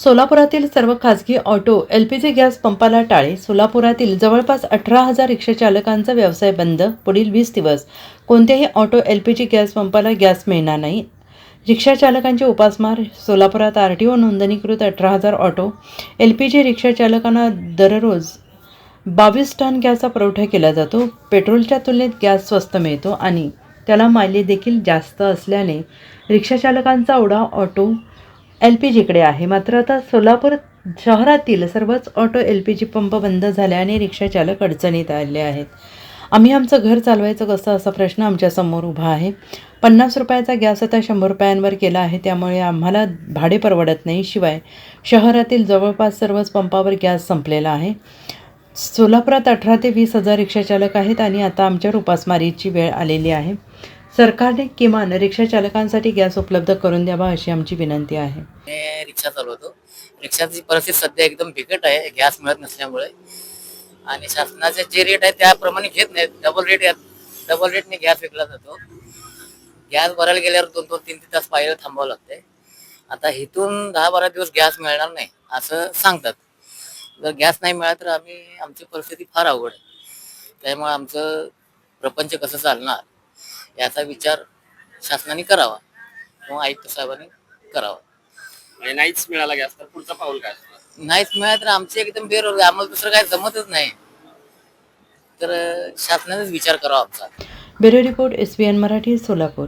सोलापुरातील सर्व खासगी auto LPG gas पंपाला टाळे. सोलापुरातील जवळपास 18,000 रिक्षाचालकांचा व्यवसाय बंद. पुढील 20 दिवस कोणत्याही ऑटो एलपीजी गॅस पंपाला गॅस मिळणार नाही. रिक्षाचालकांची उपासमार. सोलापुरात आरटीओ नोंदणीकृत 18,000 ऑटो एलपीजी रिक्षाचालकांना दररोज 22 टन गॅसचा पुरवठा केला जातो. पेट्रोलच्या तुलनेत गॅस स्वस्त मिळतो आणि त्याला मायलेज देखील जास्त असल्याने रिक्षाचालकांचा ओढा ऑटो एलपीजीकडे आहे. मात्र आता सोलापूर शहरातील सर्वच ऑटो एलपीजी पंप बंद झाल्याने रिक्षाचालक अडचणीत आले आहेत. आम्ही आमचं घर चालवायचं कसं, असा प्रश्न आमच्यासमोर उभा आहे. 50 रुपयाचा गॅस आता 100 रुपयांवर केला आहे. त्यामुळे आम्हाला भाडे परवडत नाही. शिवाय शहरातील जवळपास सर्वच पंपावर गॅस संपलेला आहे. सोलापुरात 18 ते 20 हजार रिक्षाचालक आहेत आणि आता आमच्यावर उपासमारीची वेळ आलेली आहे. सरकारने किमान रिक्षाचालकांसाठी गॅस उपलब्ध करून द्यावा अशी आमची विनंती आहे. मी रिक्षा चालवतो. रिक्षाची परिस्थिती सध्या एकदम बिकट आहे, गॅस मिळत नसल्यामुळे. आणि शासनाचे जे रेट आहे त्याप्रमाणे घेत नाहीत. डबल रेटने गॅस विकला जातो. गॅस भरायला गेल्यावर 2-2, 3-3 तास पायऱ्या थांबावं लागते. आता इथून 10-12 दिवस गॅस मिळणार नाही असं सांगतात. जर गॅस नाही मिळाला तर आमची परिस्थिती फार अवघड आहे. त्यामुळे आमचं प्रपंच कसं चालणार याचा विचार शासनाने करावा किंवा आयुक्त साहेबांनी करावा. आणि नाहीच मिळाला गॅस तर पुढचं पाऊल काय असणार? नाहीच मिळालं तर आमची एकदम बेरोजगार, आम्हाला दुसरं काय जमतच नाही. तर शासनानेच विचार करावा आमचा. Bureau report, SBN Marathi, Solapur.